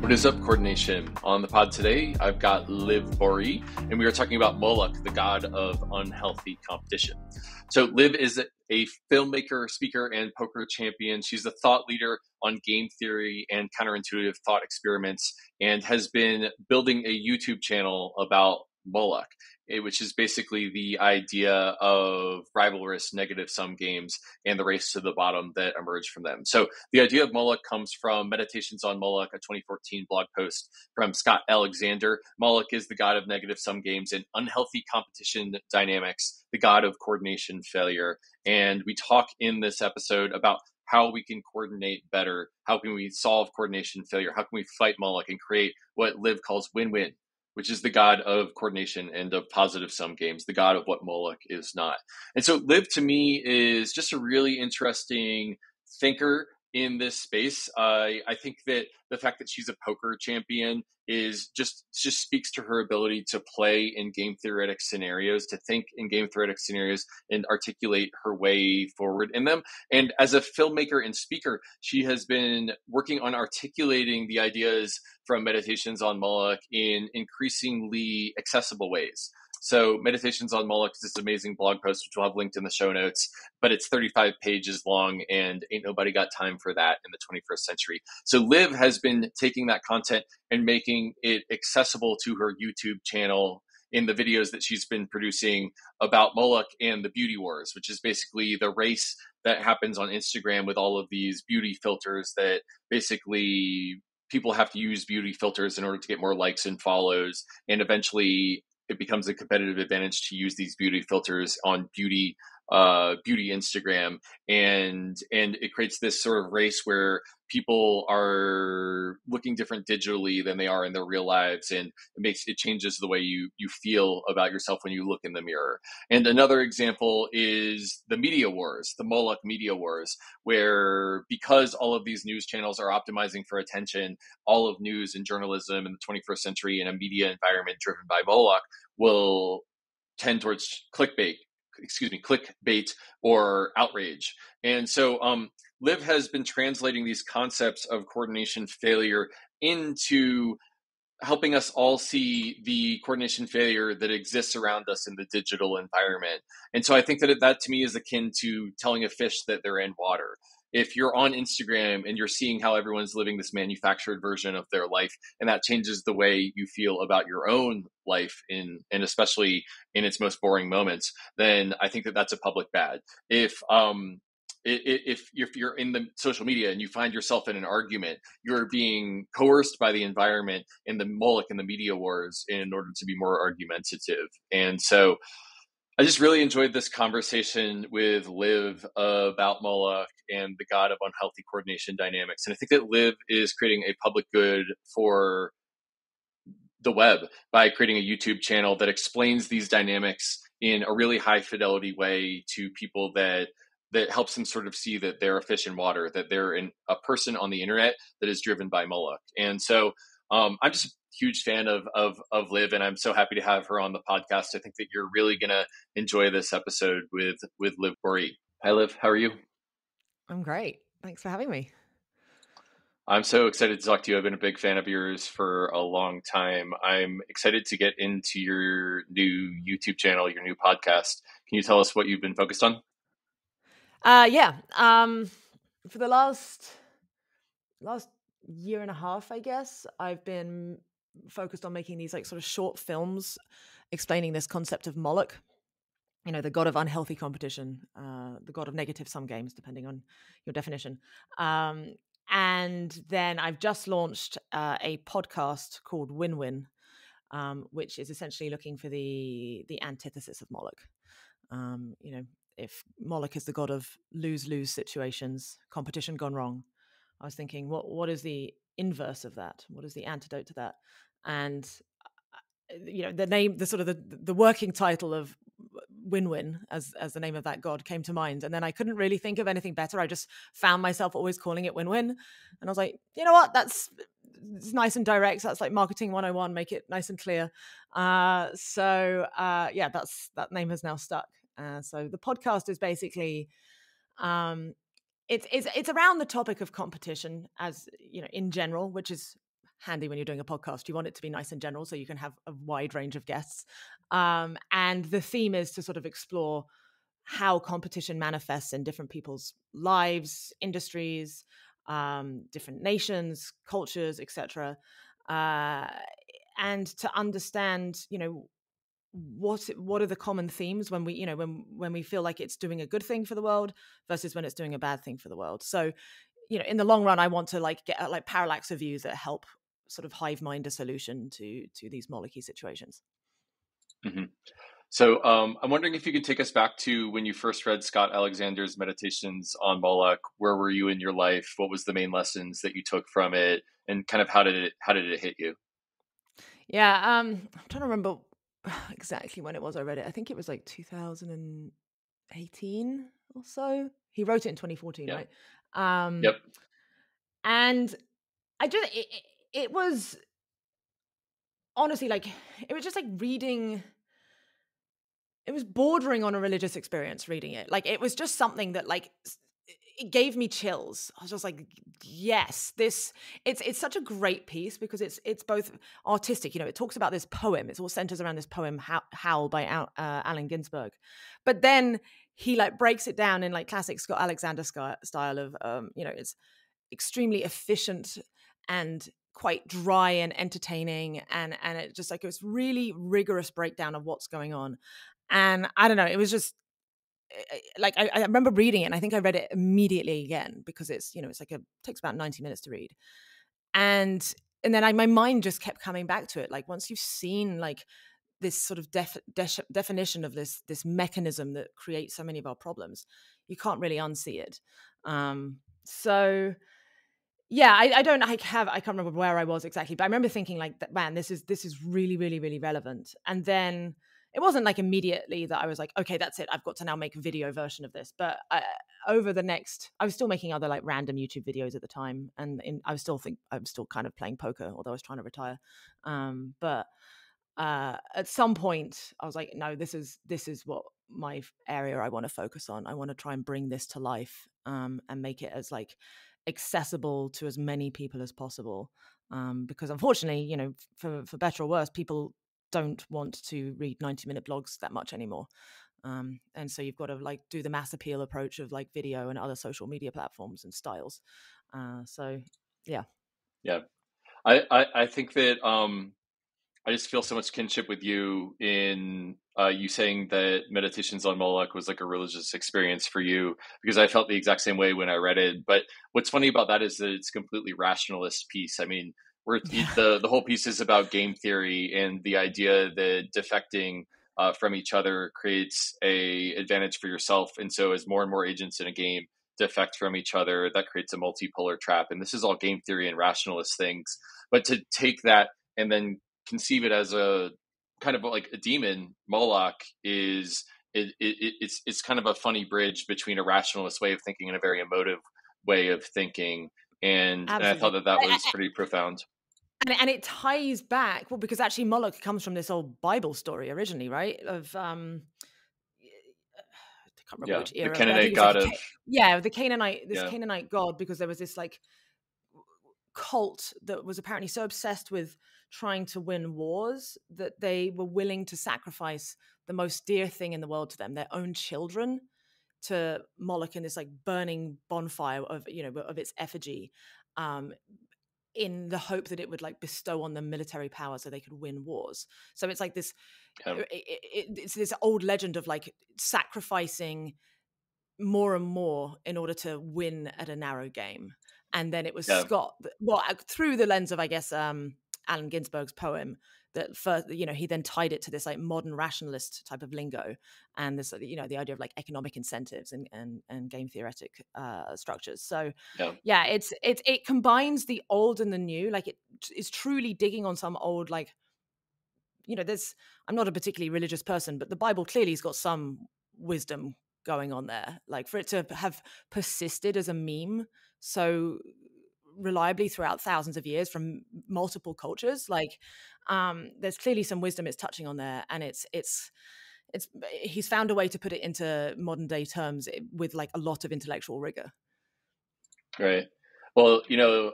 What is up, Coordination? On the pod today, I've got Liv Boeree, and we are talking about Moloch, the god of unhealthy competition. So Liv is a filmmaker, speaker, and poker champion. She's a thought leader on game theory and counterintuitive thought experiments, and has been building a YouTube channel about Moloch, which is basically the idea of rivalrous negative-sum games and the race to the bottom that emerged from them. So the idea of Moloch comes from Meditations on Moloch, a 2014 blog post from Scott Alexander. Moloch is the god of negative-sum games and unhealthy competition dynamics, the god of coordination failure. And we talk in this episode about how we can coordinate better, how can we solve coordination failure, how can we fight Moloch and create what Liv calls win-win, which is the god of coordination and of positive sum games, the god of what Moloch is not. And so Liv, to me, is just a really interesting thinker in this space. I think that the fact that she's a poker champion is just speaks to her ability to play in game theoretic scenarios, to think in game theoretic scenarios and articulate her way forward in them. And as a filmmaker and speaker, she has been working on articulating the ideas from Meditations on Moloch in increasingly accessible ways. So Meditations on Moloch is this amazing blog post, which we'll have linked in the show notes, but it's 35 pages long, and ain't nobody got time for that in the 21st century. So Liv has been taking that content and making it accessible to her YouTube channel in the videos that she's been producing about Moloch and the beauty wars, which is basically the race that happens on Instagram with all of these beauty filters that basically people have to use beauty filters in order to get more likes and follows. And eventually it becomes a competitive advantage to use these beauty filters on beauty Instagram. And it creates this sort of race where people are looking different digitally than they are in their real lives. And it changes the way you feel about yourself when you look in the mirror. And another example is the media wars, the Moloch media wars, where because all of these news channels are optimizing for attention, all of news and journalism in the 21st century in a media environment driven by Moloch will tend towards clickbait or outrage. And so Liv has been translating these concepts of coordination failure into helping us all see the coordination failure that exists around us in the digital environment. And so I think that to me is akin to telling a fish that they're in water. If you're on Instagram and you're seeing how everyone's living this manufactured version of their life, and that changes the way you feel about your own life and especially in its most boring moments, then I think that that's a public bad. If you're in the social media and you find yourself in an argument, you're being coerced by the environment and the Moloch and the media wars in order to be more argumentative. And so I just really enjoyed this conversation with Liv about Moloch and the god of unhealthy coordination dynamics. And I think that Liv is creating a public good for the web by creating a YouTube channel that explains these dynamics in a really high fidelity way to people that helps them sort of see that they're a fish in water, that they're a person on the internet that is driven by Moloch. And so I'm just a huge fan of Liv, and I'm so happy to have her on the podcast. I think that you're really going to enjoy this episode with Liv Boeree. Hi, Liv. How are you? I'm great. Thanks for having me. I'm so excited to talk to you. I've been a big fan of yours for a long time. I'm excited to get into your new YouTube channel, your new podcast. Can you tell us what you've been focused on? For the last year and a half, I guess, I've been focused on making these like sort of short films explaining this concept of Moloch, the god of unhealthy competition, the god of negative sum games, depending on your definition. And then I've just launched a podcast called Win-Win, which is essentially looking for the antithesis of Moloch. If Moloch is the god of lose-lose situations, competition gone wrong, I was thinking, what is the inverse of that? What is the antidote to that? And the name, the working title of Win-Win as the name of that god came to mind, and then I couldn't really think of anything better. I just found myself always calling it Win-Win, and I was like, you know what? It's nice and direct. That's like marketing 101. Make it nice and clear. That name has now stuck. So the podcast is basically, it's around the topic of competition, as in general, which is handy when you're doing a podcast. You want it to be nice and general so you can have a wide range of guests. And the theme is to sort of explore how competition manifests in different people's lives, industries, different nations, cultures, etc. And to understand, what are the common themes when we, when we feel like it's doing a good thing for the world versus when it's doing a bad thing for the world. So, in the long run, I want to get like parallax of views that help sort of hive mind a solution to these Molochy situations. Mm-hmm. So I'm wondering if you could take us back to when you first read Scott Alexander's Meditations on Moloch. Where were you in your life? What was the main lessons that you took from it, and kind of how did it hit you? Yeah, I'm trying to remember exactly when it was I read it. I think it was like 2018 or so. He wrote it in 2014, Yeah. right? Yep. And I just it was honestly like it was just like reading. It was bordering on a religious experience reading it. Like it was just something that like it gave me chills. I was just like, yes, it's such a great piece because it's both artistic. It talks about this poem. It all centers around this poem Howl by Allen Ginsberg, but then he like breaks it down in like classic Scott Alexander style of it's extremely efficient and quite dry and entertaining, and it just like it was really rigorous breakdown of what's going on. And I don't know, it was just like I remember reading it, and I think I read it immediately again because it's like takes about 90 minutes to read, and then my mind just kept coming back to it. Like once you've seen like this sort of definition of this mechanism that creates so many of our problems, you can't really unsee it. So yeah, I don't I can't remember where I was exactly, but I remember thinking like that, man, this is really, really, really relevant. And then it wasn't like immediately that I was like, okay, that's it, I've got to now make a video version of this. But I was still making other like random YouTube videos at the time, and I was still kind of playing poker, although I was trying to retire. But at some point I was like, no, this is what my area I want to focus on. I want to try and bring this to life, and make it as like accessible to as many people as possible, because unfortunately, for better or worse, people don't want to read 90-minute blogs that much anymore, and so you've got to like do the mass appeal approach of like video and other social media platforms and styles. So yeah. I think that I just feel so much kinship with you in you saying that Meditations on Moloch was like a religious experience for you, because I felt the exact same way when I read it. But what's funny about that is that it's a completely rationalist piece. I mean, Yeah. the whole piece is about game theory and the idea that defecting from each other creates a advantage for yourself. And so as more and more agents in a game defect from each other, that creates a multipolar trap. And this is all game theory and rationalist things. But to take that and then conceive it as a kind of like a demon, Moloch it's kind of a funny bridge between a rationalist way of thinking and a very emotive way of thinking. And I thought Absolutely. that was pretty profound. And it ties back, well, because actually Moloch comes from this old Bible story originally, right? Of I can't remember Yeah. which The era, but I think Canaanite it's like god of, the yeah. Canaanite god, because there was this like cult that was apparently so obsessed with trying to win wars that they were willing to sacrifice the most dear thing in the world to them, their own children, to Moloch in this like burning bonfire of of its effigy, um, in the hope that it would like bestow on them military power so they could win wars. So it's like this, it's this old legend of like sacrificing more and more in order to win at a narrow game. And then it was Yeah. Scott, well, through the lens of, I guess, Allen Ginsberg's poem, that first, he then tied it to this like modern rationalist type of lingo, and this, the idea of like economic incentives and game theoretic structures. So Yeah. yeah, it combines the old and the new. Like it is truly digging on some old, like, there's, I'm not a particularly religious person, but the Bible clearly has got some wisdom going on there. Like for it to have persisted as a meme so reliably throughout thousands of years from multiple cultures, like there's clearly some wisdom it's touching on there, and it's he's found a way to put it into modern day terms with like a lot of intellectual rigor. Right. Well,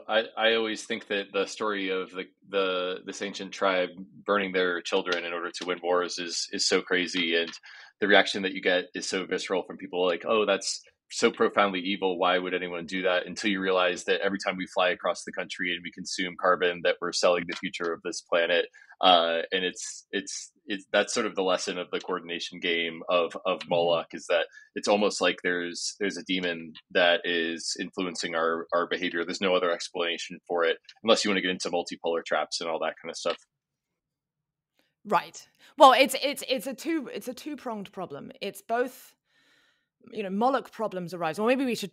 I always think that the story of this ancient tribe burning their children in order to win wars is so crazy, and the reaction that you get is so visceral from people like, "Oh, that's so profoundly evil. Why would anyone do that?" Until you realize that every time we fly across the country and we consume carbon, that we're selling the future of this planet. And it's that's sort of the lesson of the coordination game of Mm-hmm. Moloch, is that it's almost like there's a demon that is influencing our behavior. There's no other explanation for it, unless you want to get into multipolar traps and all that kind of stuff. Right. Well, it's a two-pronged problem. It's both, Moloch problems arise. Well, maybe we should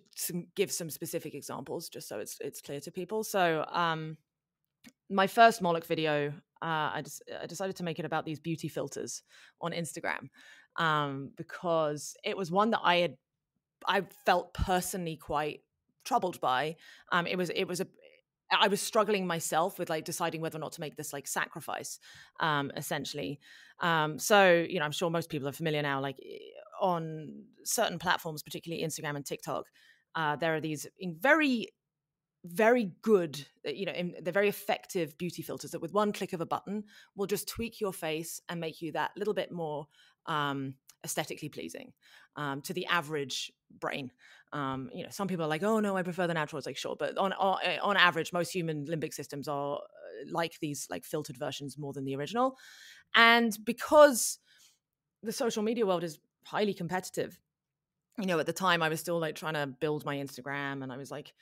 give some specific examples just so it's clear to people. So, my first Moloch video, I decided to make it about these beauty filters on Instagram, because it was one that I felt personally quite troubled by. I was struggling myself with like deciding whether or not to make this like sacrifice, essentially. So, I'm sure most people are familiar now, like on certain platforms, particularly Instagram and TikTok, there are these very, very good, they're very effective beauty filters that with one click of a button will just tweak your face and make you that little bit more aesthetically pleasing to the average brain. Some people are like, "Oh no, I prefer the natural." It's like, sure, but on average, most human limbic systems are like these like filtered versions more than the original. And because the social media world is highly competitive, at the time I was still like trying to build my Instagram, and I was like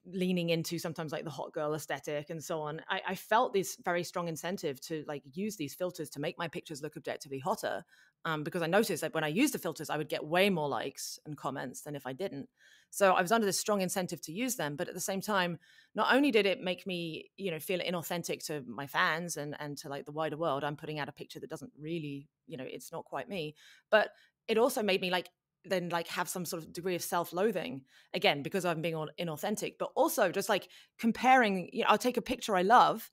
leaning into sometimes like the hot girl aesthetic and so on. I felt this very strong incentive to like use these filters to make my pictures look objectively hotter, because I noticed that when I used the filters I would get way more likes and comments than if I didn't. So I was under this strong incentive to use them, but at the same time, not only did it make me feel inauthentic to my fans and to like the wider world, I'm putting out a picture that doesn't really, it's not quite me, but it also made me like then like have some sort of degree of self-loathing, again because I'm being inauthentic, but also just like comparing. I'll take a picture I love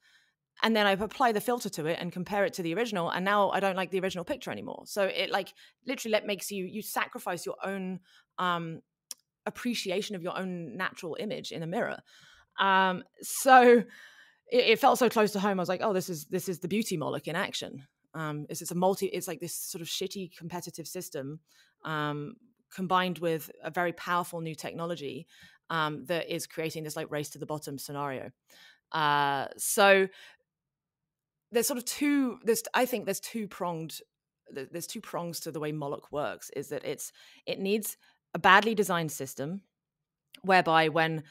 and then I apply the filter to it and compare it to the original, and now I don't like the original picture anymore. So it like literally makes you sacrifice your own appreciation of your own natural image in a mirror. So it felt so close to home. I was like, oh, this is the beauty Moloch in action. It's like this sort of shitty competitive system, combined with a very powerful new technology, that is creating this like race to the bottom scenario. So there's sort of I think there's two prongs to the way Moloch works. Is that it needs a badly designed system whereby when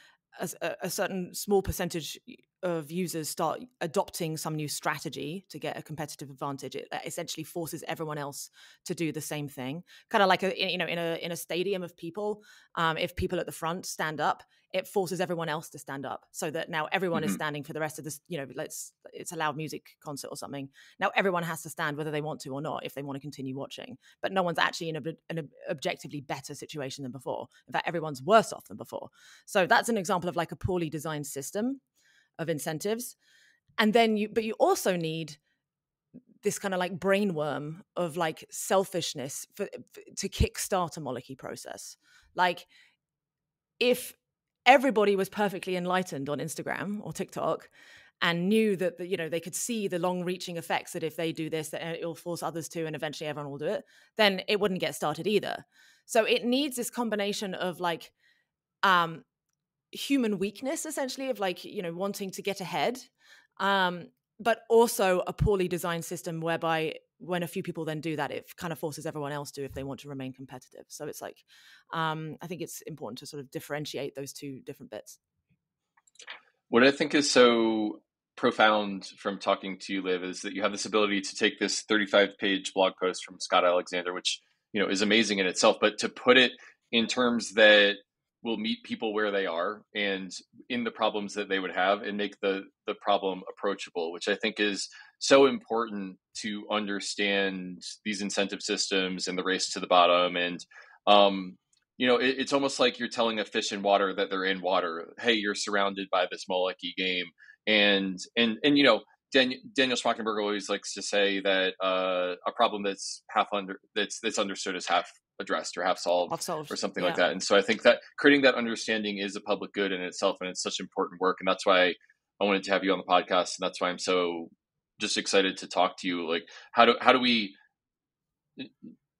a certain small percentage of users start adopting some new strategy to get a competitive advantage, it essentially forces everyone else to do the same thing. Kind of like in a stadium of people, if people at the front stand up, it forces everyone else to stand up, so that now everyone is standing for the rest of this. It's a loud music concert or something. Now everyone has to stand whether they want to or not if they want to continue watching. But no one's actually in an objectively better situation than before. In fact, everyone's worse off than before. So that's an example of like a poorly designed system of incentives. And then you also need this kind of like brainworm of like selfishness to kickstart a Molochy process. Like if everybody was perfectly enlightened on Instagram or TikTok and knew that they could see the long-reaching effects that if they do this, that it will force others to, and eventually everyone will do it, then it wouldn't get started either. So it needs this combination of like human weakness, essentially, of like wanting to get ahead, but also a poorly designed system whereby when a few people then do that, it kind of forces everyone else to if they want to remain competitive. So it's like I think it's important to sort of differentiate those two different bits. What I think is so profound from talking to you, Liv, is that you have this ability to take this 35-page blog post from Scott Alexander, which is amazing in itself, but to put it in terms that will meet people where they are and in the problems that they would have, and make the problem approachable, which I think is so important to understand these incentive systems and the race to the bottom. And it's almost like you're telling a fish in water that they're in water. Hey, you're surrounded by this Molochy game, and Daniel Schmachtenberg always likes to say that a problem that's understood is half addressed or half solved Half solved. or something like Yeah. that. And so I think that creating that understanding is a public good in itself, and it's such important work. And that's why I wanted to have you on the podcast, and that's why I'm so just excited to talk to you. Like, how do we?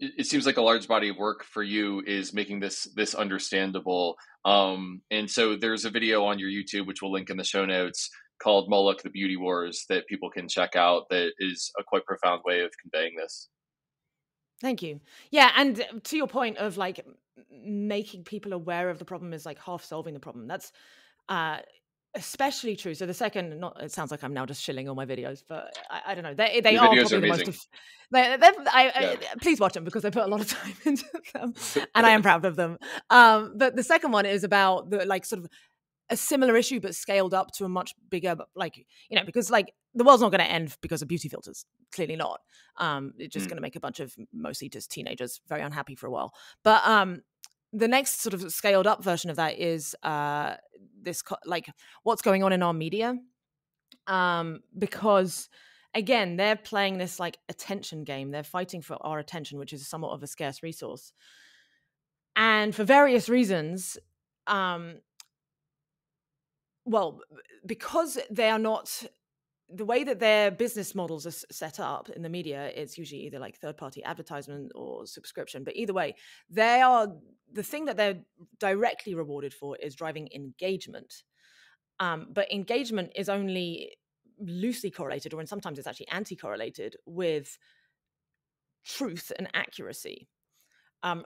It seems like a large body of work for you is making this understandable. And so there's a video on your YouTube, which we'll link in the show notes, called Moloch, the Beauty Wars, that people can check out, that is a quite profound way of conveying this. Thank you. Yeah, and to your point of like making people aware of the problem is like half solving the problem. That's uh, especially true. So the second, not it sounds like I'm now just shilling all my videos, but I don't know. They Your are videos are probably the most. amazing. Please watch them because I put a lot of time into them, and I am proud of them. But the second one is about the like sort of a similar issue but scaled up to a much bigger, like, because like the world's not going to end because of beauty filters. Clearly not. It's just going to make a bunch of mostly just teenagers very unhappy for a while. But the next sort of scaled up version of that is this like what's going on in our media, because again they're playing this like attention game. They're fighting for our attention, which is somewhat of a scarce resource, and for various reasons. Well, because they are not, the way that their business models are set up in the media, it's usually either like third-party advertisement or subscription. But either way, the thing that they're directly rewarded for is driving engagement. But engagement is only loosely correlated, or sometimes it's actually anti-correlated with truth and accuracy.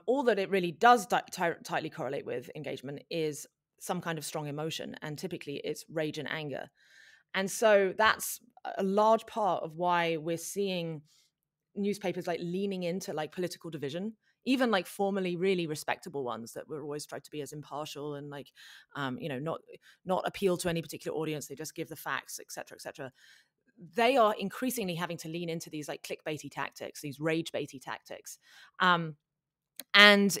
All that it really does tightly correlate with engagement is some kind of strong emotion, and typically it's rage and anger. And so that's a large part of why we're seeing newspapers like leaning into like political division, even like formerly really respectable ones that were always tried to be as impartial and like not appeal to any particular audience. They just give the facts, etc., etc. They are increasingly having to lean into these like clickbaity tactics, these rage baity tactics. And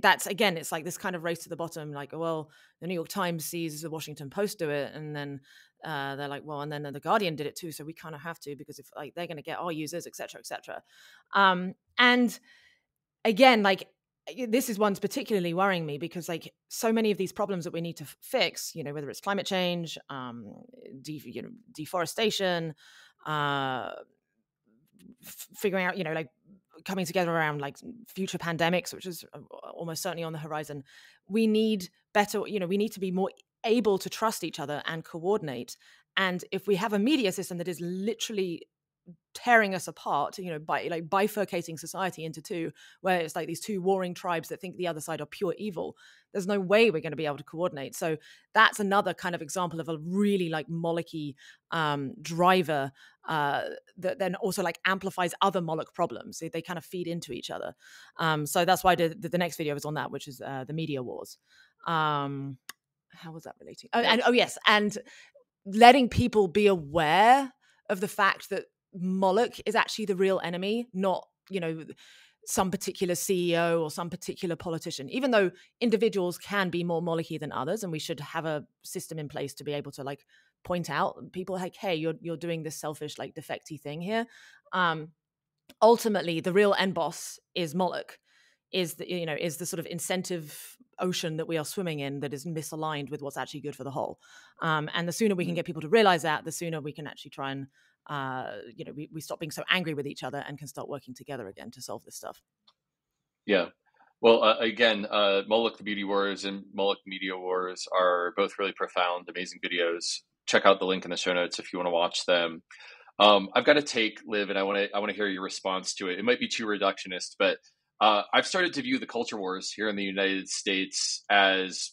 that's, again, it's like this kind of race to the bottom, like, well, the New York Times sees the Washington Post do it, and then they're like, well, and then the Guardian did it too, so we kind of have to, because if like they're going to get our users, etc., etc. And again, like this is one's particularly worrying me, because like so many of these problems that we need to fix, whether it's climate change, deforestation, figuring out, like coming together around like future pandemics, which is almost certainly on the horizon. We need better, we need to be more able to trust each other and coordinate. And if we have a media system that is literally tearing us apart, by like bifurcating society into two, where it's like these two warring tribes that think the other side are pure evil, there's no way we're going to be able to coordinate. So that's another kind of example of a really like Molochy driver that then also like amplifies other Moloch problems. They kind of feed into each other. So that's why the next video is on that, which is the media wars. How was that relating? Yes, and letting people be aware of the fact that Moloch is actually the real enemy, not, some particular CEO or some particular politician, even though individuals can be more Molochy than others. And we should have a system in place to be able to like point out people like, hey, you're doing this selfish, like defecty thing here. Ultimately, the real end boss is Moloch, is the sort of incentive ocean that we are swimming in that is misaligned with what's actually good for the whole. And the sooner we can get people to realize that, the sooner we can actually try and we stop being so angry with each other and can start working together again to solve this stuff. Yeah. Well, again, Moloch the Beauty Wars and Moloch Media Wars are both really profound, amazing videos. Check out the link in the show notes if you want to watch them. I've got a take, Liv, and I want to hear your response to it. It might be too reductionist, but I've started to view the culture wars here in the United States as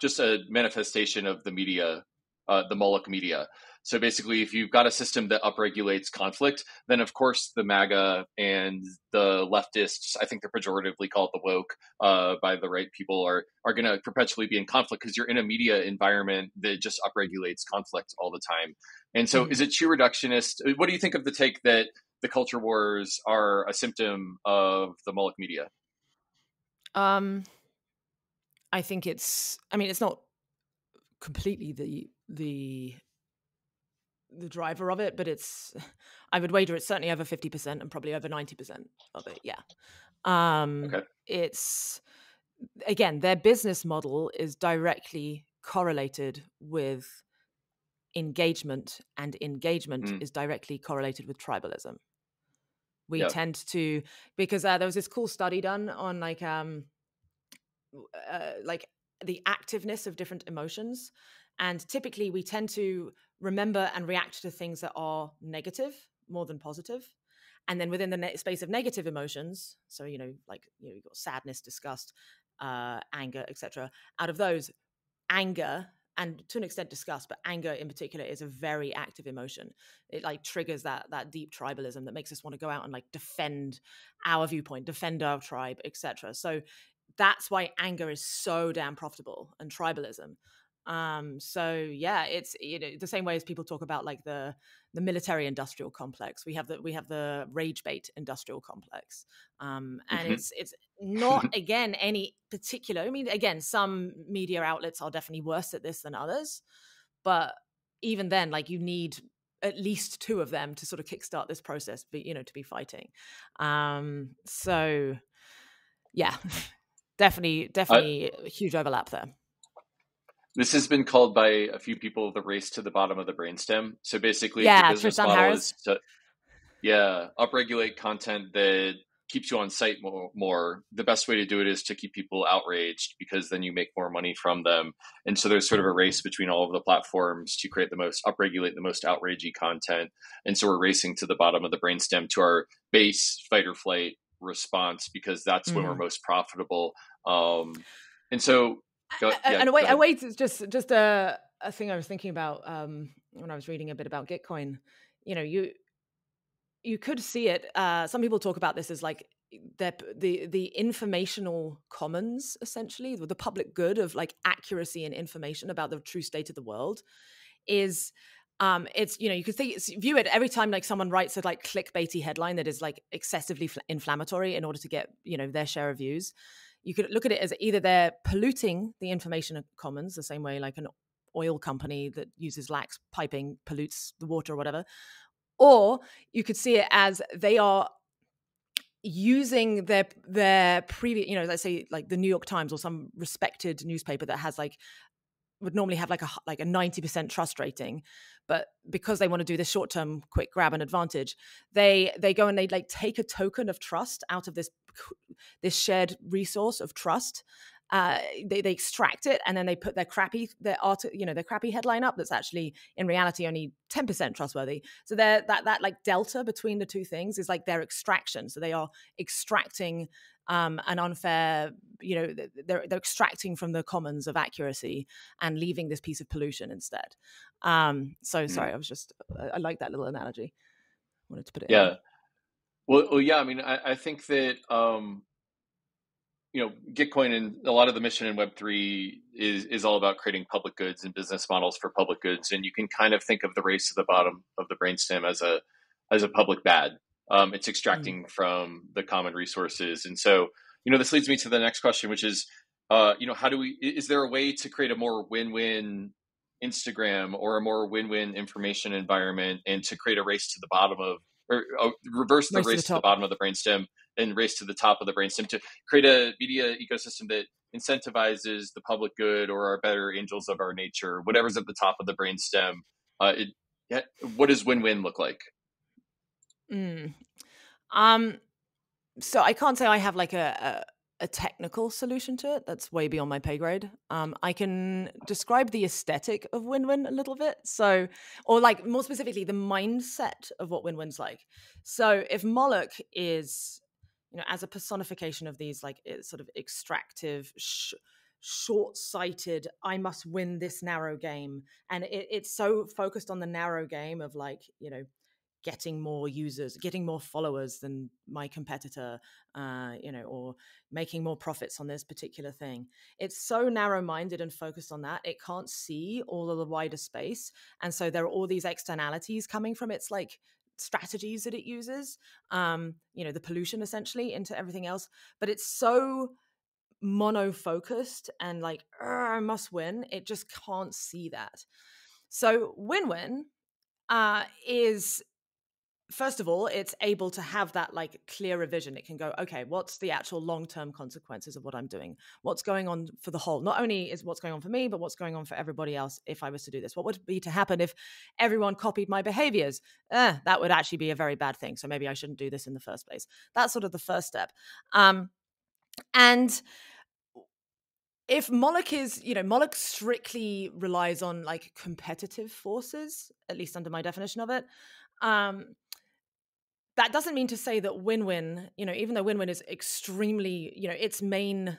just a manifestation of the media, the Moloch media. So basically, if you've got a system that upregulates conflict, then of course the MAGA and the leftists, I think they're pejoratively called the woke by the right people, are going to perpetually be in conflict, because you're in a media environment that just upregulates conflict all the time. And so is it too reductionist? What do you think of the take that the culture wars are a symptom of the Moloch media? I think it's not completely the driver of it, but I would wager it's certainly over 50% and probably over 90% of it. Yeah. Okay. It's, again, their business model is directly correlated with engagement, and engagement Mm, is directly correlated with tribalism. We yeah. tend to, because there was this cool study done on like the activeness of different emotions, and typically we tend to remember and react to things that are negative more than positive. And then within the space of negative emotions, so you've got sadness, disgust, anger, etc. Out of those, anger, and to an extent disgust, but anger in particular is a very active emotion. It like triggers that deep tribalism that makes us want to go out and like defend our viewpoint, defend our tribe, etc. So that's why anger is so damn profitable, and tribalism. So yeah, it's the same way as people talk about like the military industrial complex. We have the rage bait industrial complex. And Hmm. it's not, again, any particular, I mean, again, some media outlets are definitely worse at this than others, but even then, like, you need at least two of them to sort of kickstart this process, but to be fighting. So yeah, definitely a huge overlap there. This has been called by a few people the race to the bottom of the brainstem. So basically, if your Yeah, business Tristan model Harris. is to, yeah, upregulate content that keeps you on site more, the best way to do it is to keep people outraged, because then you make more money from them. And so there's sort of a race between all of the platforms to create the most, upregulate the most outragey content. And so we're racing to the bottom of the brainstem to our base fight or flight response, because that's when we're Mm. most profitable. And so, yeah, And go a ahead. way to just a thing I was thinking about when I was reading a bit about Gitcoin. You could see it. Some people talk about this as like the informational commons, essentially, the public good of like accuracy and information about the true state of the world is. It's you could view it every time like someone writes a like clickbaity headline that is like excessively inflammatory in order to get their share of views. You could look at it as either they're polluting the information commons the same way like an oil company that uses lax piping pollutes the water or whatever, or you could see it as they are using their previous, let's say like the New York Times or some respected newspaper that has like would normally have like a 90% trust rating, but because they want to do this short-term quick grab and advantage, they go and they like take a token of trust out of this shared resource of trust. They extract it, and then they put their crappy headline up that's actually in reality only 10% trustworthy. So that like delta between the two things is like their extraction. So they are extracting an unfair, they're extracting from the commons of accuracy and leaving this piece of pollution instead. So sorry, I like that little analogy. I wanted to put it in there. Yeah. Well, yeah. I mean, I think that Gitcoin and a lot of the mission in Web3 is all about creating public goods and business models for public goods, and you can kind of think of the race to the bottom of the brainstem as a public bad. It's extracting from the common resources, and so this leads me to the next question, which is, how do we? Is there a way to create a more win-win Instagram or a more win-win information environment, and to create a race to the bottom of, or reverse the Race to the race to the top. bottom of the brainstem and race to the top of the brainstem, to create a media ecosystem that incentivizes the public good or our better angels of our nature, whatever's at the top of the brainstem? What does win-win look like? Mm. So I can't say I have like a technical solution to it. That's way beyond my pay grade. I can describe the aesthetic of win-win a little bit. So, or like more specifically, the mindset of what win-win's like. So if Moloch is, as a personification of these like sort of extractive, short-sighted, I must win this narrow game, and it's so focused on the narrow game of like, getting more users, getting more followers than my competitor, or making more profits on this particular thing. It's so narrow-minded and focused on that. It can't see all of the wider space. And so there are all these externalities coming from its like strategies that it uses, the pollution essentially into everything else. But it's so mono-focused and like, I must win. It just can't see that. So win-win is first of all, it's able to have that like clearer vision. It can go, okay, what's the actual long-term consequences of what I'm doing? What's going on for the whole? Not only is what's going on for me, but what's going on for everybody else if I was to do this? What would be to happen if everyone copied my behaviors? That would actually be a very bad thing. So maybe I shouldn't do this in the first place. That's sort of the first step. And if Moloch is, Moloch strictly relies on like competitive forces, at least under my definition of it. That doesn't mean to say that win-win, even though win-win is extremely, its main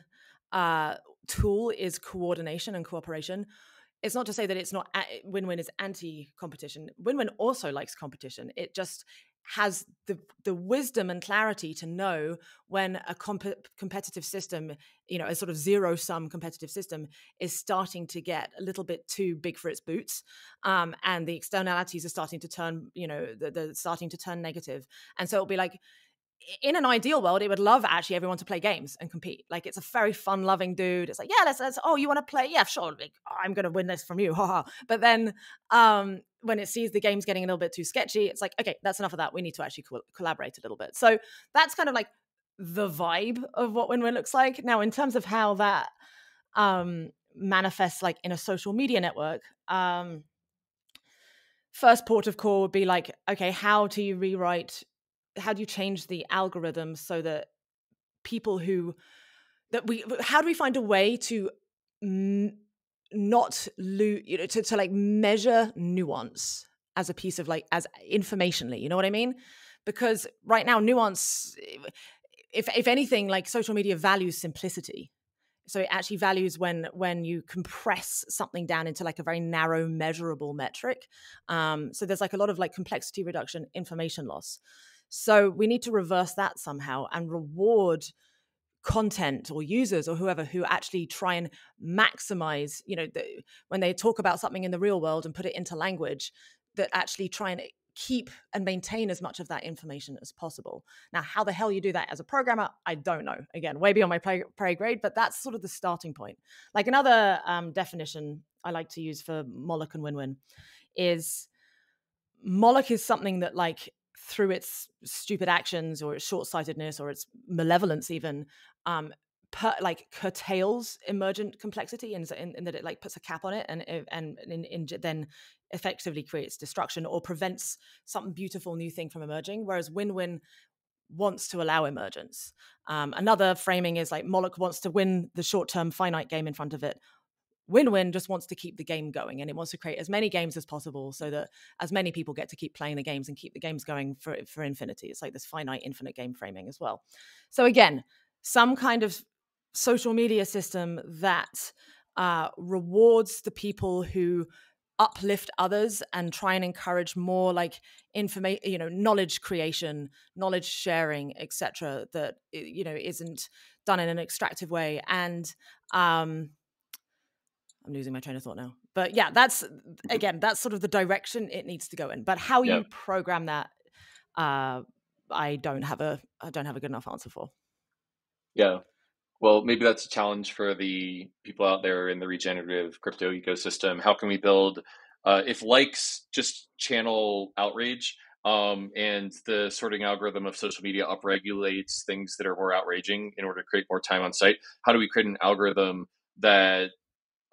tool is coordination and cooperation. It's not to say that it's not win-win is anti-competition. Win-win also likes competition. It just has the wisdom and clarity to know when a competitive system, a sort of zero-sum competitive system is starting to get a little bit too big for its boots, and the externalities are starting to turn, they're starting to turn negative. And so it'll be like, in an ideal world, it would love actually everyone to play games and compete. Like, it's a very fun-loving dude. It's like, yeah, let's. Oh, you want to play? Yeah, sure. Like, I'm going to win this from you. But then when it sees the games getting a little bit too sketchy, it's like, okay, that's enough of that. We need to actually collaborate a little bit. So that's kind of like the vibe of what win-win looks like. Now, in terms of how that manifests like in a social media network, first port of call would be like, okay, how do you change the algorithm so that how do we find a way to not lose, to like measure nuance as a piece of like, as informationally, you know what I mean? Because right now nuance, if anything, like social media values simplicity. So it actually values when you compress something down into like a very narrow measurable metric. So there's like a lot of like complexity reduction, information loss. So we need to reverse that somehow and reward content or users or whoever who actually try and maximize, when they talk about something in the real world and put it into language, that actually try and keep and maintain as much of that information as possible. Now, how the hell you do that as a programmer, I don't know. Again, way beyond my pay grade, but that's sort of the starting point. Like another definition I like to use for Moloch and win-win is Moloch is something that like through its stupid actions or its short-sightedness or its malevolence even, like curtails emergent complexity in that it like puts a cap on it and then effectively creates destruction or prevents some beautiful new thing from emerging, whereas win-win wants to allow emergence. Another framing is like Moloch wants to win the short-term finite game in front of it. Win-win just wants to keep the game going, and it wants to create as many games as possible so that as many people get to keep playing the games and keep the games going for infinity. It's like this finite, infinite game framing as well. So again, some kind of social media system that rewards the people who uplift others and try and encourage more like information, knowledge creation, knowledge sharing, etc. That isn't done in an extractive way. And I'm losing my train of thought now. But yeah, that's sort of the direction it needs to go in. But how you program that, I don't have a good enough answer for. Yeah. Well, maybe that's a challenge for the people out there in the regenerative crypto ecosystem. How can we build, if likes just channel outrage, and the sorting algorithm of social media upregulates things that are more outraging in order to create more time on site, how do we create an algorithm that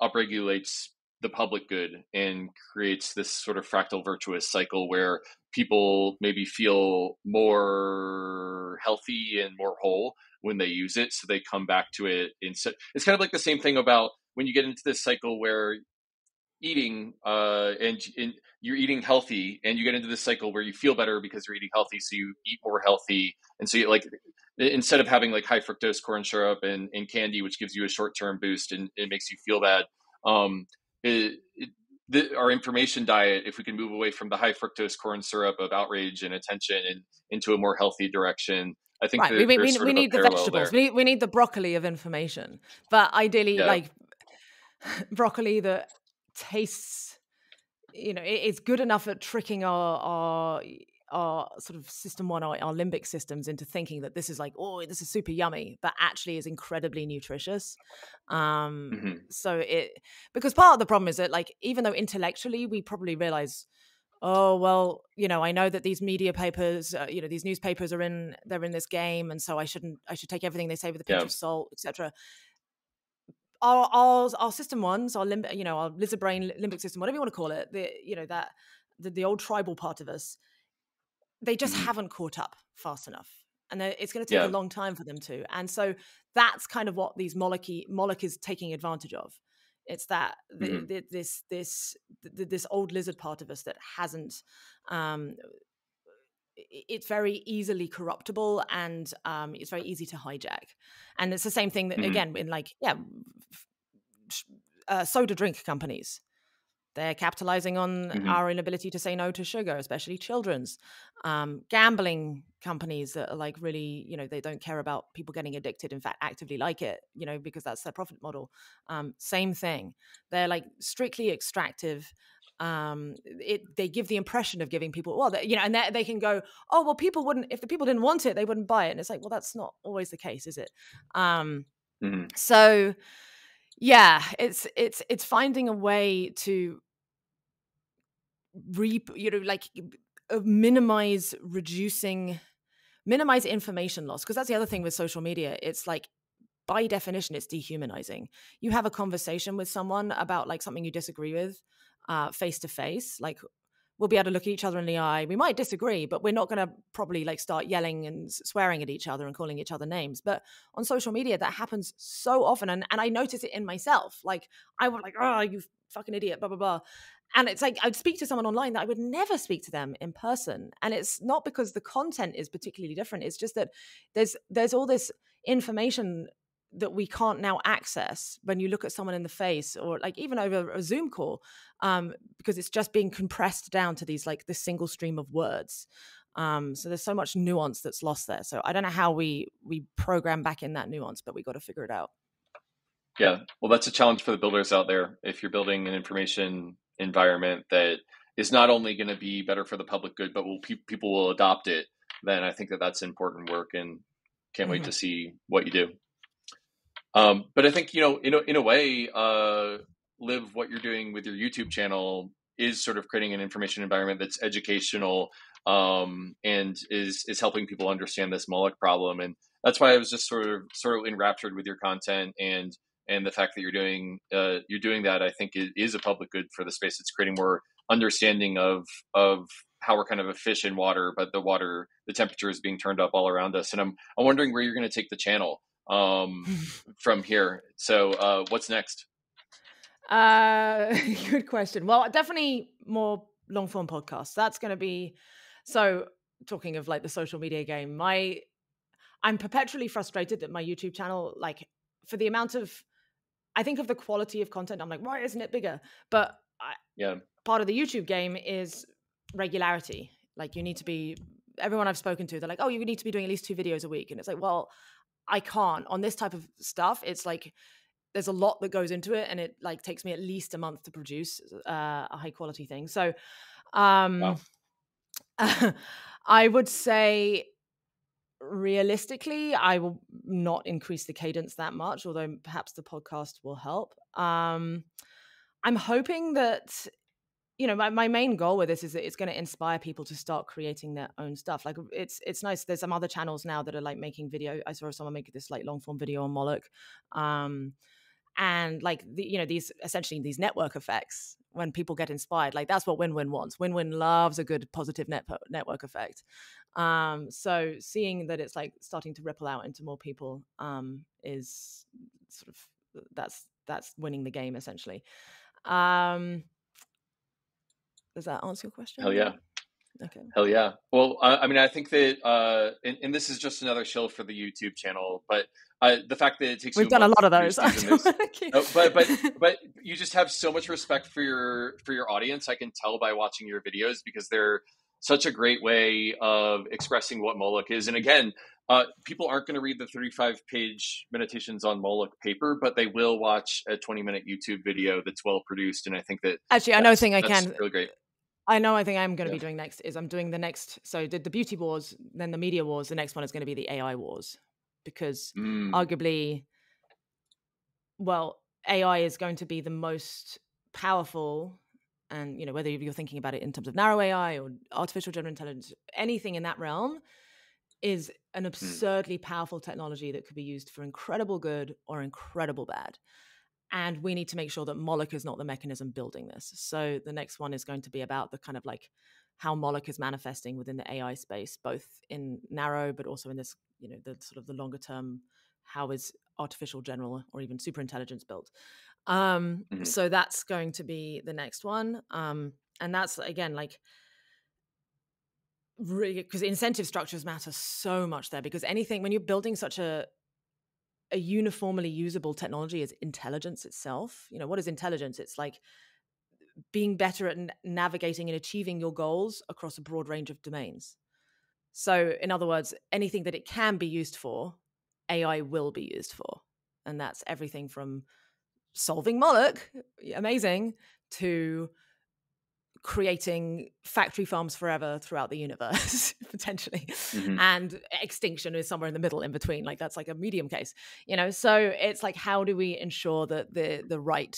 upregulates the public good and creates this sort of fractal virtuous cycle where people maybe feel more healthy and more whole when they use it, so they come back to it instead. It's kind of like the same thing about when you get into this cycle where eating and you're eating healthy, and you get into this cycle where you feel better because you're eating healthy, so you eat more healthy, and so you like, instead of having like high fructose corn syrup and candy, which gives you a short-term boost and it makes you feel bad, our information diet, if we can move away from the high fructose corn syrup of outrage and attention and into a more healthy direction, I think right. We need the vegetables. We need the broccoli of information, but ideally, like broccoli that tastes, it's good enough at tricking our sort of system one, our limbic systems into thinking that this is like, oh, this is super yummy, but actually is incredibly nutritious. So because part of the problem is that like, even though intellectually we probably realize oh, well, I know that these media papers, these newspapers they're in this game, and so I should take everything they say with a pinch Yeah. of salt, etc. Our system ones, our our lizard brain, limbic system, whatever you want to call it, the old tribal part of us, they just haven't caught up fast enough, and it's going to take a long time for them to. And so that's kind of what these Moloch is taking advantage of. It's that this old lizard part of us that hasn't. It's very easily corruptible, and it's very easy to hijack. And it's the same thing that again in soda drink companies. They're capitalizing on our inability to say no to sugar, especially children's. Gambling companies that are like really, they don't care about people getting addicted. In fact, actively like it, because that's their profit model. Same thing. They're like strictly extractive. They give the impression of giving people, well, and they can go, oh, well, people wouldn't, if the people didn't want it, they wouldn't buy it. And it's like, well, that's not always the case, is it? So yeah, it's finding a way to minimize information loss, because that's the other thing with social media. It's like, by definition, it's dehumanizing. You have a conversation with someone about like something you disagree with face to face, like we'll be able to look at each other in the eye. We might disagree, but we're not going to probably like start yelling and swearing at each other and calling each other names. But on social media, that happens so often. And I notice it in myself. Like I would like, oh, you fucking idiot, blah, blah, blah. And it's like I'd speak to someone online that I would never speak to them in person. And it's not because the content is particularly different. It's just that there's all this information that we can't now access when you look at someone in the face, or like even over a Zoom call, because it's just being compressed down to these like this single stream of words. So there's so much nuance that's lost there. So I don't know how we program back in that nuance, but we got to figure it out. Yeah, well, that's a challenge for the builders out there. If you're building an information environment that is not only going to be better for the public good, but people will adopt it, then I think that's important work, and can't wait to see what you do. But I think, in a way, Liv, what you're doing with your YouTube channel is sort of creating an information environment that's educational, and is helping people understand this Moloch problem. And that's why I was just sort of enraptured with your content, and the fact that you're doing that, I think is a public good for the space. It's creating more understanding of how we're kind of a fish in water, but the temperature is being turned up all around us. And I'm wondering where you're going to take the channel from here. So what's next? Good question. Well, definitely more long form podcasts. That's going to be, so talking of like the social media game, I'm perpetually frustrated that my YouTube channel, like for the amount of, I think of the quality of content, I'm like, why isn't it bigger? But part of the YouTube game is regularity. Like you need to be, everyone I've spoken to, they're like, oh, you need to be doing at least 2 videos a week. And it's like, well, I can't on this type of stuff. It's like there's a lot that goes into it, and it like takes me at least a month to produce a high quality thing. So wow. I would say realistically, I will not increase the cadence that much, although perhaps the podcast will help. I'm hoping that, my main goal with this is that it's going to inspire people to start creating their own stuff. Like it's nice. There's some other channels now that are like making video. I saw someone make this like long form video on Moloch. And like, these essentially these network effects, when people get inspired, like that's what Win-Win wants. Win-Win loves a good positive network effect. So seeing that it's like starting to ripple out into more people is sort of, that's winning the game essentially. Does that answer your question? Hell yeah. Okay. Hell yeah. Well, I mean, I think that, and this is just another shill for the YouTube channel, but the fact that it takes we've done a lot of those, but you just have so much respect for your audience. I can tell by watching your videos, because they're such a great way of expressing what Moloch is. And again, people aren't going to read the 35-page meditations on Moloch paper, but they will watch a 20-minute YouTube video that's well produced. And I think that actually, I know a thing I can. Really great. I know. I think I'm going to be doing next is I'm doing the next. So did the beauty wars, then the media wars. The next one is going to be the AI wars, because arguably, well, AI is going to be the most powerful and whether you're thinking about it in terms of narrow AI or artificial general intelligence, anything in that realm is an absurdly powerful technology that could be used for incredible good or incredible bad. And we need to make sure that Moloch is not the mechanism building this. So the next one is going to be about the kind of like how Moloch is manifesting within the AI space, both in narrow, but also in this, the sort of the longer term, how is artificial general or even super intelligence built? So that's going to be the next one. And that's, again, like, really, because incentive structures matter so much there, because anything, when you're building such a uniformly usable technology as intelligence itself, what is intelligence? It's like being better at navigating and achieving your goals across a broad range of domains. So in other words, anything that it can be used for, AI will be used for. And that's everything from solving Moloch, amazing, to creating factory farms forever throughout the universe, potentially. And extinction is somewhere in the middle in between. Like, that's like a medium case, So it's like, how do we ensure that the right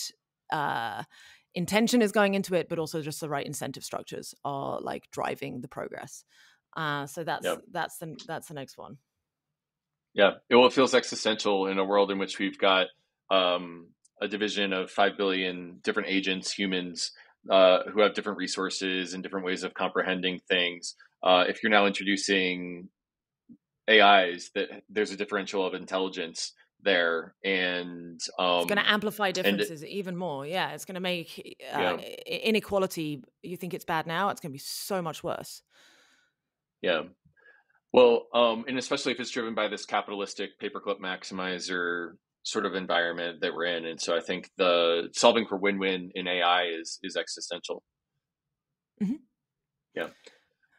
intention is going into it, but also just the right incentive structures are like driving the progress? So that's the next one. Yeah. Well, it feels existential in a world in which we've got a division of 5 billion different agents, humans, who have different resources and different ways of comprehending things. If you're now introducing AIs, that there's a differential of intelligence there, and it's going to amplify differences even more. Yeah, it's going to make inequality. You think it's bad now, it's going to be so much worse. Yeah. Well, and especially if it's driven by this capitalistic paperclip maximizer sort of environment that we're in. And so I think the solving for win-win in AI is existential. Yeah.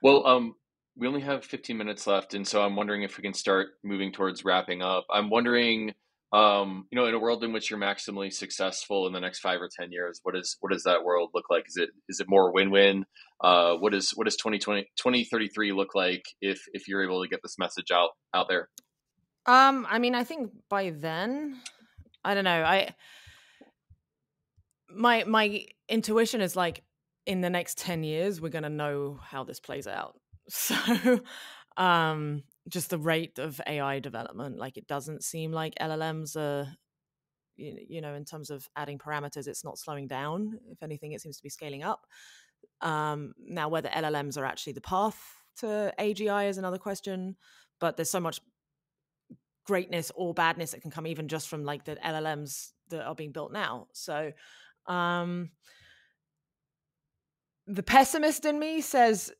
Well, we only have 15 minutes left, and so I'm wondering if we can start moving towards wrapping up. I'm wondering, in a world in which you're maximally successful in the next 5 or 10 years, what does that world look like? Is it more win-win? What does 2033 look like if you're able to get this message out there? I mean, I think by then, I don't know. My intuition is like, in the next 10 years, we're going to know how this plays out. So, just the rate of AI development, like, it doesn't seem like LLMs are, in terms of adding parameters, it's not slowing down. If anything, it seems to be scaling up. Now, whether LLMs are actually the path to AGI is another question, but there's so much greatness or badness that can come even just from like the LLMs that are being built now. So, the pessimist in me says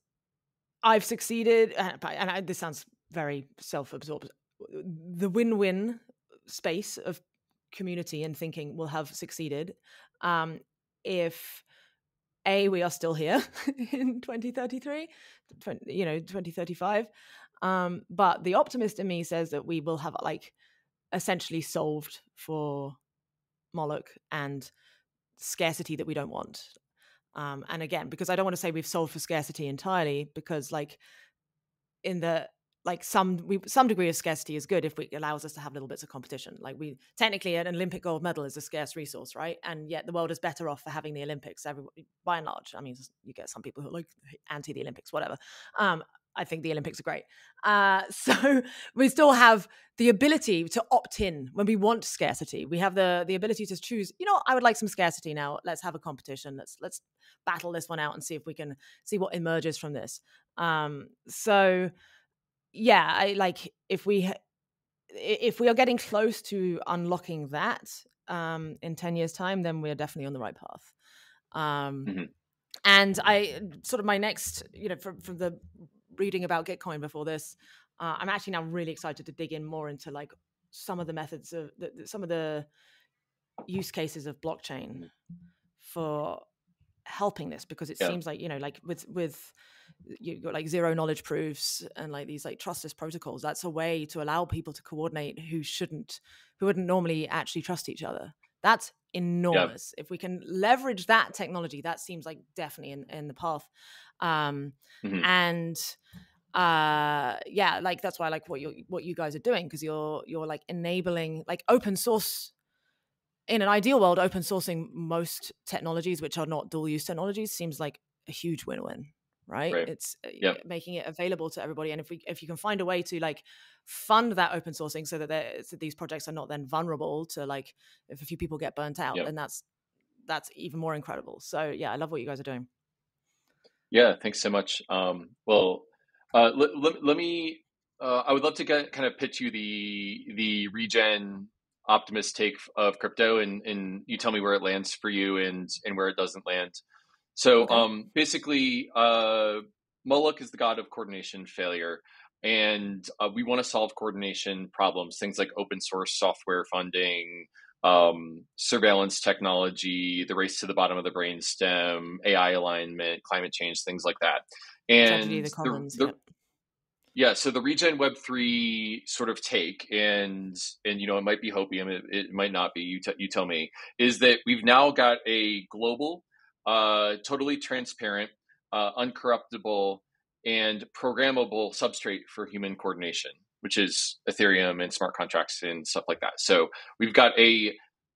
I've succeeded, and this sounds very self-absorbed. The win-win space of community and thinking will have succeeded if we are still here in 2033, 2035. But the optimist in me says that we will have like essentially solved for Moloch and scarcity that we don't want. And again, because I don't want to say we've solved for scarcity entirely, because like in the some degree of scarcity is good if it allows us to have little bits of competition. Like, we technically, an Olympic gold medal is a scarce resource, right? And yet the world is better off for having the Olympics. By and large, I mean, you get some people who are like anti the Olympics, whatever. I think the Olympics are great. So we still have the ability to opt in when we want scarcity. We have the ability to choose, I would like some scarcity now. Let's have a competition. Let's battle this one out and see if we can see what emerges from this. So yeah, I like, if we are getting close to unlocking that in 10 years time, then we're definitely on the right path. And I sort of, my next, from the reading about Gitcoin before this, I'm actually now really excited to dig in more into like some of the methods of some of the use cases of blockchain for helping this, because it seems like, like with you've got like zero knowledge proofs and like these like trustless protocols, that's a way to allow people to coordinate who wouldn't normally actually trust each other. That's enormous. If we can leverage that technology, that seems like definitely in the path. And like, that's why I like what you guys are doing, because you're like enabling like open source in an ideal world, open sourcing most technologies which are not dual use technologies seems like a huge win-win, right? Right. It's Yep. making it available to everybody, and if you can find a way to like fund that open sourcing so that these projects are not then vulnerable to like if a few people get burnt out, Yep. then that's even more incredible. So yeah, I love what you guys are doing. Yeah, thanks so much. Let me. I would love to kind of pitch you the regen optimist take of crypto, and you tell me where it lands for you and where it doesn't land. So Okay. basically, Moloch is the god of coordination failure, and we want to solve coordination problems, things like open source software funding, surveillance technology, the race to the bottom of the brainstem, AI alignment, climate change, things like that. Tragedy of And the commons. the Yep. yeah, so the regen Web3 sort of take, and you know, it might be hopium, it might not be. You tell me. Is that we've now got a global, totally transparent, uncorruptible, and programmable substrate for human coordination, which is Ethereum and smart contracts and stuff like that. So we've got a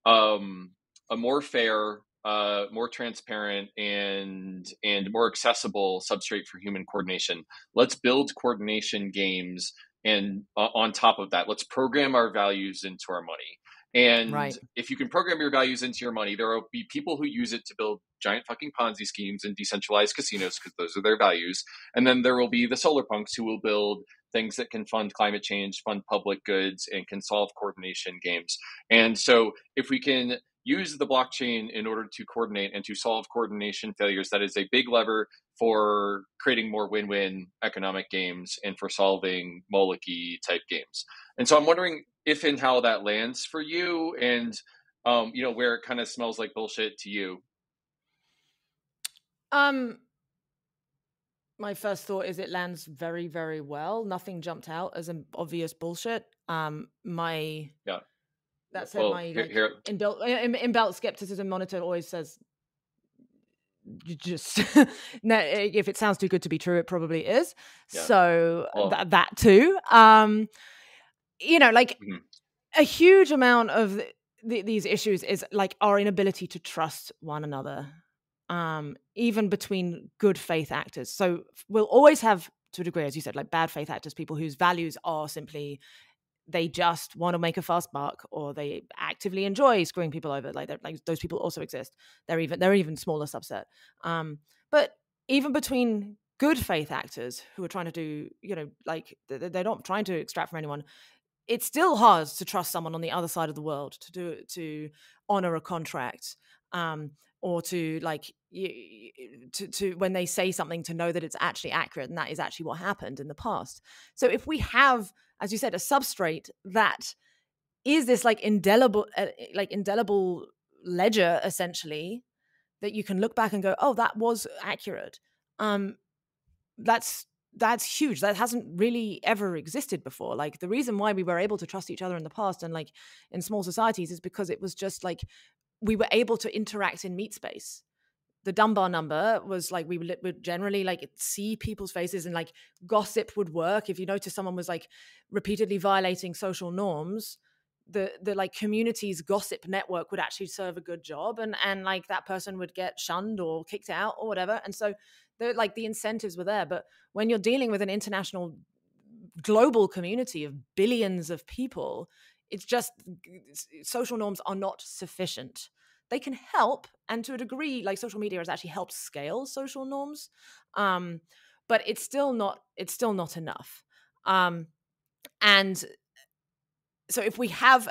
more fair, more transparent, and more accessible substrate for human coordination. Let's build coordination games, and on top of that, let's program our values into our money. And Right. if you can program your values into your money, there will be people who use it to build giant fucking Ponzi schemes and decentralized casinos because those are their values. And then there will be the solar punks who will build things that can fund climate change, fund public goods, and can solve coordination games. And so if we can use the blockchain in order to coordinate and to solve coordination failures, that is a big lever for creating more win-win economic games and for solving Moloch-y type games. And so I'm wondering if and how that lands for you, and you know, where it kind of smells like bullshit to you. My first thought is it lands very, very well. Nothing jumped out as an obvious bullshit. My Yeah. That said, Well, my here. inbuilt skepticism monitor always says, you just no, if it sounds too good to be true, it probably is. Yeah. So Well, that too. You know, like a huge amount of these issues is like our inability to trust one another, even between good faith actors. So we'll always have, to a degree, as you said, like bad faith actors, people whose values are simply they just want to make a fast buck, or they actively enjoy screwing people over. Like those people also exist. They're even smaller subset. But even between good faith actors who are trying to do, you know, like they're not trying to extract from anyone, it's still hard to trust someone on the other side of the world to honor a contract, or to like to when they say something to know that it's actually accurate and that is actually what happened in the past. So if we have, as you said, a substrate that is this like indelible ledger essentially that you can look back and go, oh, that was accurate. That's huge. That hasn't really ever existed before. Like the reason why we were able to trust each other in the past and like in small societies is because it was just like we were able to interact in meat space. The Dunbar number was like we would generally like see people's faces, and like gossip would work. If you notice someone was like repeatedly violating social norms, the like community's gossip network would actually serve a good job, and like that person would get shunned or kicked out or whatever. And so the incentives were there. But when you're dealing with an international global community of billions of people, it's just social norms are not sufficient. They can help, and to a degree, like social media has actually helped scale social norms, but it's still not enough. And so if we have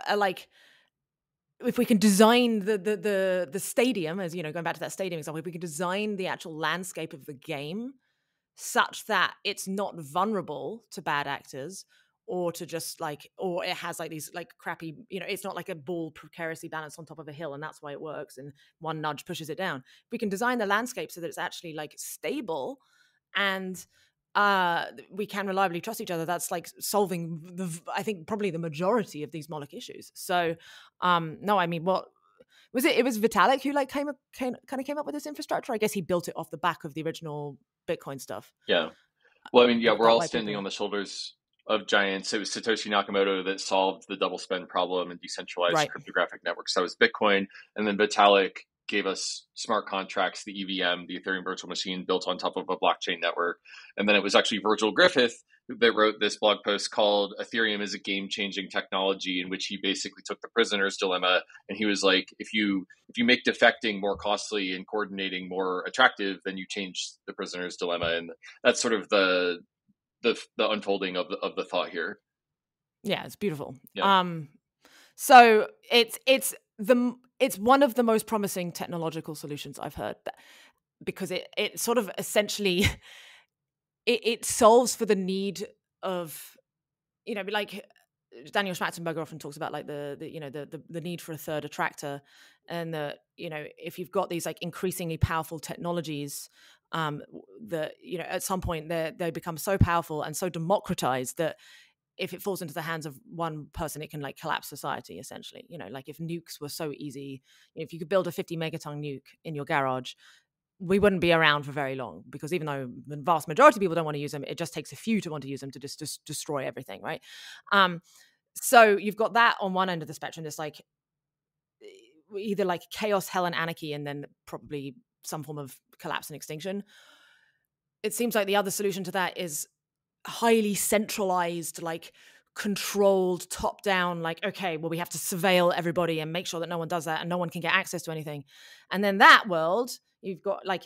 if we can design the stadium, as you know, going back to that stadium example, if we can design the actual landscape of the game such that it's not vulnerable to bad actors, or to just like, or it has like these like crappy, you know, it's not like a ball precariously balanced on top of a hill and that's why it works and one nudge pushes it down. If we can design the landscape so that it's actually like stable and we can reliably trust each other, that's like solving I think probably the majority of these Moloch issues. So no, I mean, what was it? It was Vitalik who like kind of came up with this infrastructure. I guess he built it off the back of the original Bitcoin stuff. Yeah. Well, I mean, yeah, we're That all white standing paper. on the shoulders giants. It was Satoshi Nakamoto that solved the double spend problem and decentralized Right. cryptographic networks. That was Bitcoin. And then Vitalik gave us smart contracts, the EVM, the Ethereum virtual machine built on top of a blockchain network. And then it was actually Virgil Griffith that wrote this blog post called Ethereum is a game-changing technology, in which he basically took the prisoner's dilemma and he was like, if you make defecting more costly and coordinating more attractive, then you change the prisoner's dilemma. And that's sort of the unfolding of the thought here. Yeah, it's beautiful. Yeah. So it's one of the most promising technological solutions I've heard, because it sort of essentially it solves for the need of, like Daniel Schmachtenberger often talks about, like the need for a third attractor, and that, if you've got these like increasingly powerful technologies, that at some point they become so powerful and so democratized that if it falls into the hands of one person, it can like collapse society essentially. Like if nukes were so easy, if you could build a 50 megaton nuke in your garage, we wouldn't be around for very long, because even though the vast majority of people don't want to use them, it just takes a few to want to use them to just destroy everything, right? So you've got that on one end of the spectrum, this like either like chaos, hell, and anarchy, and then probably some form of collapse and extinction. It seems like the other solution to that is highly centralized, like controlled, top down, like, okay, well, we have to surveil everybody and make sure that no one does that and no one can get access to anything. And then that world, you've got like,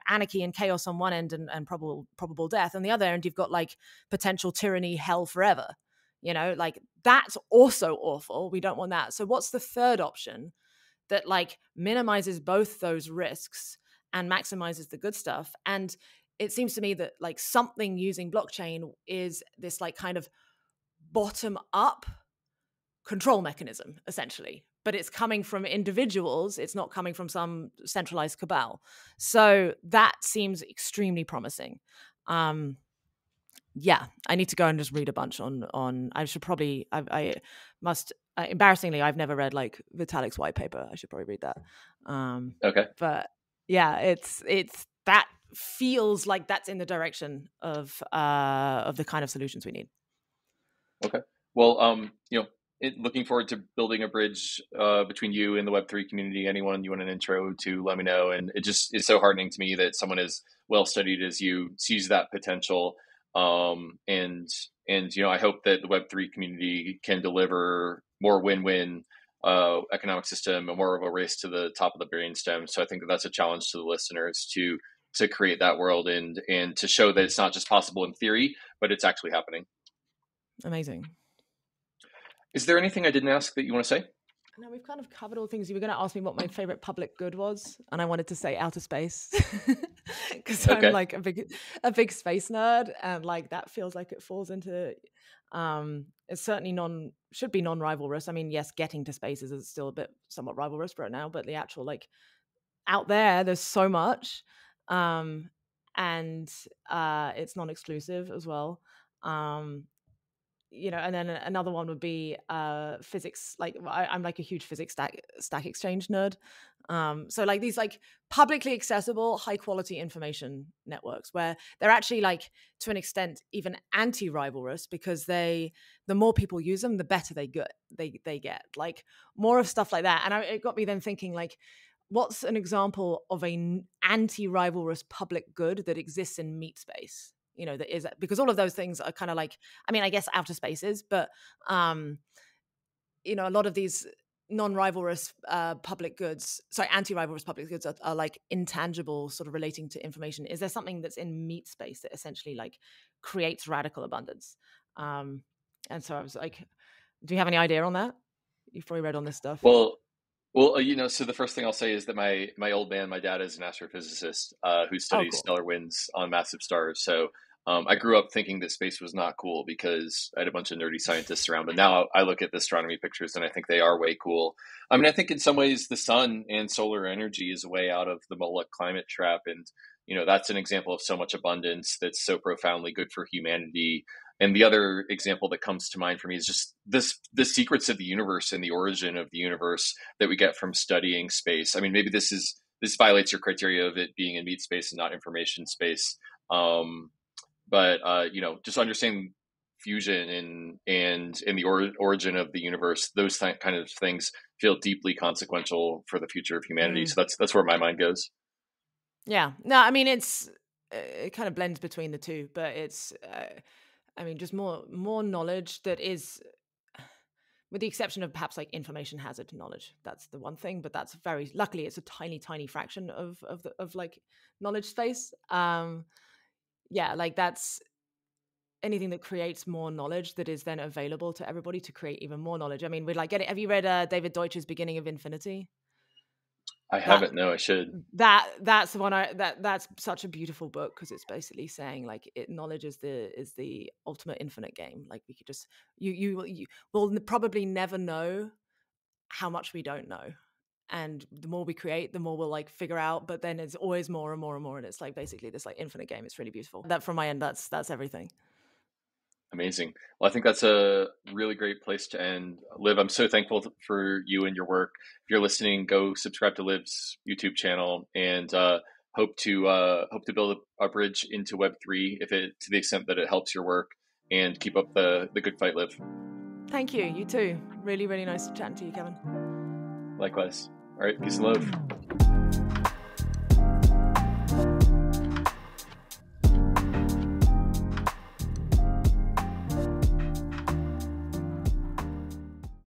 anarchy and chaos on one end, and probable death. On the other end, you've got like potential tyranny, hell forever. Like that's also awful. We don't want that. So what's the third option that like minimizes both those risks and maximizes the good stuff? And it seems to me that like something using blockchain is this like kind of bottom up control mechanism, essentially, but it's coming from individuals. It's not coming from some centralized cabal. So that seems extremely promising. Yeah, I need to go and just read a bunch on. I should probably. I must. Embarrassingly, I've never read like Vitalik's white paper. I should probably read that. Okay. But yeah, it's that feels like that's in the direction of the kind of solutions we need. Okay. Well, looking forward to building a bridge between you and the Web3 community. Anyone you want an intro to, let me know. And it just is so heartening to me that someone as well studied as you sees that potential. And I hope that the Web3 community can deliver more win-win economic system and more of a race to the top of the brainstem. So I think that that's a challenge to the listeners to create that world and to show that it's not just possible in theory, but it's actually happening. Amazing. Is there anything I didn't ask that you want to say? No, we've kind of covered all things. You were going to ask me what my favorite public good was, and I wanted to say outer space, because Okay. I'm like a big space nerd, and like that feels like it falls into. It's certainly should be non-rivalrous. I mean, yes, getting to space is still a bit somewhat rivalrous right now, but the actual like out there's so much, and it's non-exclusive as well. And then another one would be physics. Like I'm like a huge physics stack exchange nerd. So like these like publicly accessible, high quality information networks where they're actually like to an extent even anti-rivalrous, because the more people use them, the better they get. Like more of stuff like that. And it got me then thinking, like, what's an example of an anti-rivalrous public good that exists in meat space? That is, because all of those things are kind of like, I mean, I guess outer spaces, but a lot of these non-rivalrous public goods, anti-rivalrous public goods are like intangible, sort of relating to information. Is there something that's in meat space that essentially like creates radical abundance? And so I was like, do you have any idea on that? You've probably read on this stuff. Well, so the first thing I'll say is that my old man, my dad, is an astrophysicist who studies stellar winds on massive stars. So I grew up thinking that space was not cool because I had a bunch of nerdy scientists around. But now I look at the astronomy pictures and I think they are way cool. I mean, I think in some ways the sun and solar energy is a way out of the Moloch climate trap. And, that's an example of so much abundance that's so profoundly good for humanity. And the other example that comes to mind for me is just the secrets of the universe and the origin of the universe that we get from studying space. I mean, maybe this violates your criteria of it being in meat space and not information space. But just understanding fusion and in the origin of the universe, those kind of things feel deeply consequential for the future of humanity. So that's where my mind goes. Yeah. No, I mean, it kind of blends between the two, but it's, I mean, just more knowledge that is, with the exception of perhaps like information hazard knowledge. That's the one thing, but that's luckily it's a tiny fraction of like knowledge space. Yeah, like that's anything that creates more knowledge that is then available to everybody to create even more knowledge. I mean, we'd like have you read David Deutsch's Beginning of Infinity? I haven't. No, I should. That's the one that's such a beautiful book, because it's basically saying like knowledge is the ultimate infinite game. Like we could just you will probably never know how much we don't know, and the more we create, the more we'll like figure out. But then it's always more and more and more, and it's like basically this like infinite game. It's really beautiful. That from my end, that's everything. Amazing. Well, I think that's a really great place to end. Liv, I'm so thankful for you and your work. If you're listening, go subscribe to Liv's YouTube channel, and hope to build a bridge into Web3 to the extent that it helps your work, and keep up the good fight, Liv. Thank you. You too. Really, really nice chatting to you, Kevin. Likewise. All right. Peace and love.